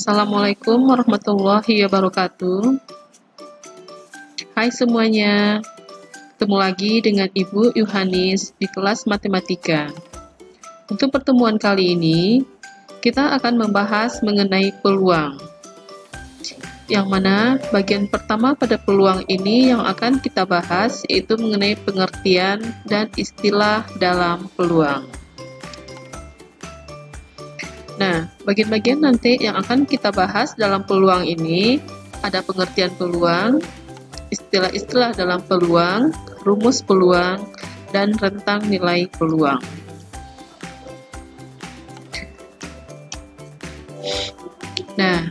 Assalamualaikum warahmatullahi wabarakatuh. Hai semuanya, ketemu lagi dengan Ibu Yuhanis di kelas matematika. Untuk pertemuan kali ini, kita akan membahas mengenai peluang. Yang mana bagian pertama pada peluang ini yang akan kita bahas yaitu mengenai pengertian dan istilah dalam peluang. Nah, bagian-bagian nanti yang akan kita bahas dalam peluang ini ada pengertian peluang, istilah-istilah dalam peluang, rumus peluang, dan rentang nilai peluang. Nah,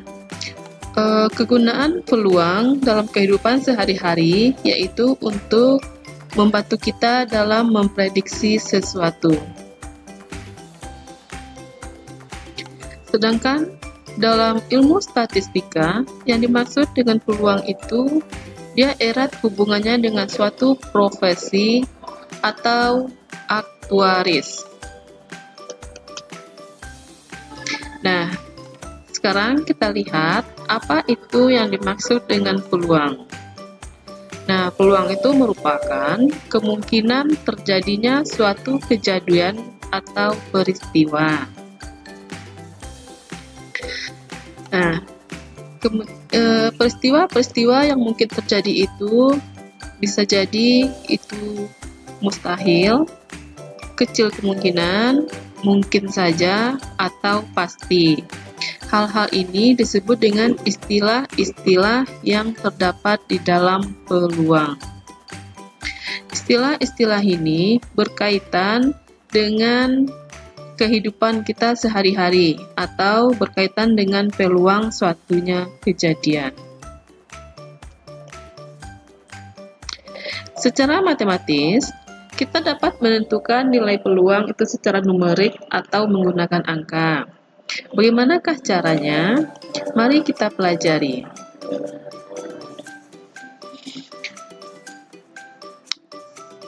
kegunaan peluang dalam kehidupan sehari-hari yaitu untuk membantu kita dalam memprediksi sesuatu. Sedangkan dalam ilmu statistika, yang dimaksud dengan peluang itu, dia erat hubungannya dengan suatu profesi atau aktuaris. Nah, sekarang kita lihat apa itu yang dimaksud dengan peluang. Nah, peluang itu merupakan kemungkinan terjadinya suatu kejadian atau peristiwa. Nah, peristiwa-peristiwa yang mungkin terjadi itu bisa jadi itu mustahil, kecil kemungkinan, mungkin saja, atau pasti. Hal-hal ini disebut dengan istilah-istilah yang terdapat di dalam peluang. Istilah-istilah ini berkaitan dengan kehidupan kita sehari-hari atau berkaitan dengan peluang suatunya kejadian. Secara matematis, kita dapat menentukan nilai peluang itu secara numerik atau menggunakan angka. Bagaimanakah caranya? Mari kita pelajari.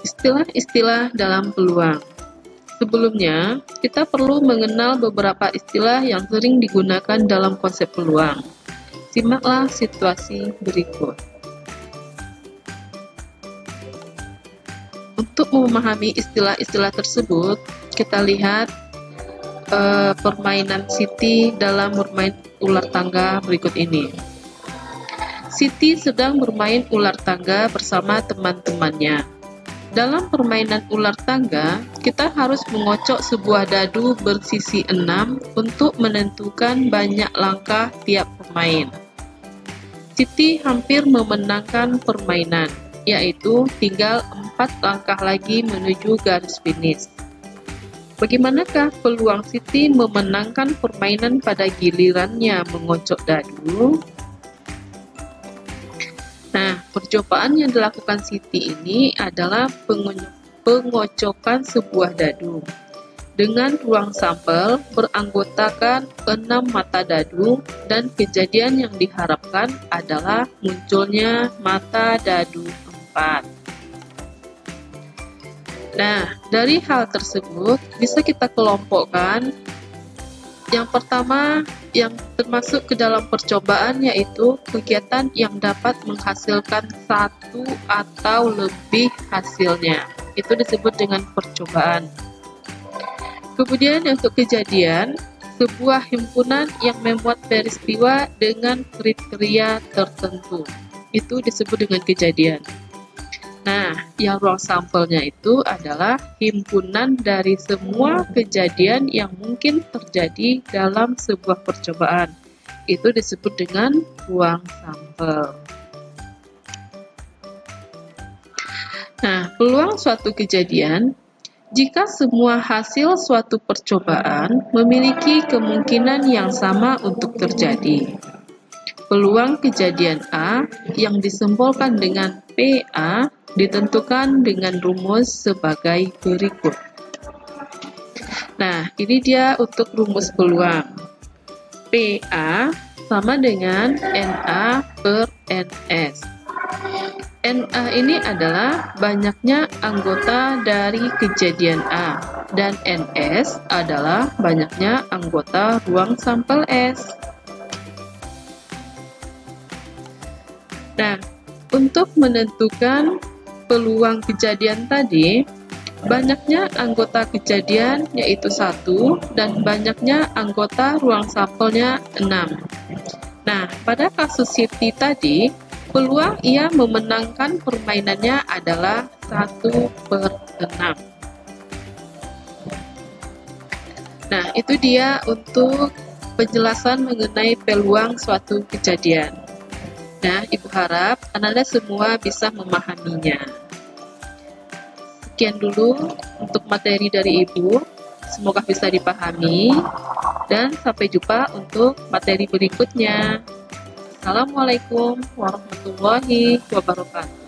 Istilah-istilah dalam peluang. Sebelumnya, kita perlu mengenal beberapa istilah yang sering digunakan dalam konsep peluang. Simaklah situasi berikut. Untuk memahami istilah-istilah tersebut, kita lihat permainan Siti dalam bermain ular tangga berikut ini. Siti sedang bermain ular tangga bersama teman-temannya. Dalam permainan ular tangga, kita harus mengocok sebuah dadu bersisi 6 untuk menentukan banyak langkah tiap pemain. Siti hampir memenangkan permainan, yaitu tinggal 4 langkah lagi menuju garis finish. Bagaimanakah peluang Siti memenangkan permainan pada gilirannya mengocok dadu? Nah, percobaan yang dilakukan Siti ini adalah pengocokan sebuah dadu. Dengan ruang sampel beranggotakan 6 mata dadu dan kejadian yang diharapkan adalah munculnya mata dadu 4. Nah, dari hal tersebut bisa kita kelompokkan. Yang pertama yang termasuk ke dalam percobaan yaitu kegiatan yang dapat menghasilkan satu atau lebih hasilnya. Itu disebut dengan percobaan. Kemudian untuk kejadian, sebuah himpunan yang membuat peristiwa dengan kriteria tertentu. Itu disebut dengan kejadian. Nah, yang ruang sampelnya itu adalah himpunan dari semua kejadian yang mungkin terjadi dalam sebuah percobaan. Itu disebut dengan ruang sampel. Nah, peluang suatu kejadian, jika semua hasil suatu percobaan memiliki kemungkinan yang sama untuk terjadi. Peluang kejadian A yang disimbolkan dengan PA ditentukan dengan rumus sebagai berikut. Nah, ini dia untuk rumus peluang. PA sama dengan NA per NS. NA ini adalah banyaknya anggota dari kejadian A, dan NS adalah banyaknya anggota ruang sampel S. Nah, untuk menentukan peluang kejadian tadi, banyaknya anggota kejadian yaitu 1 dan banyaknya anggota ruang sampelnya 6. Nah, pada kasus Siti tadi, peluang ia memenangkan permainannya adalah 1/6. Nah, itu dia untuk penjelasan mengenai peluang suatu kejadian. Nah, Ibu harap Anda semua bisa memahaminya. Sekian dulu untuk materi dari Ibu. Semoga bisa dipahami. Dan sampai jumpa untuk materi berikutnya. Assalamualaikum warahmatullahi wabarakatuh.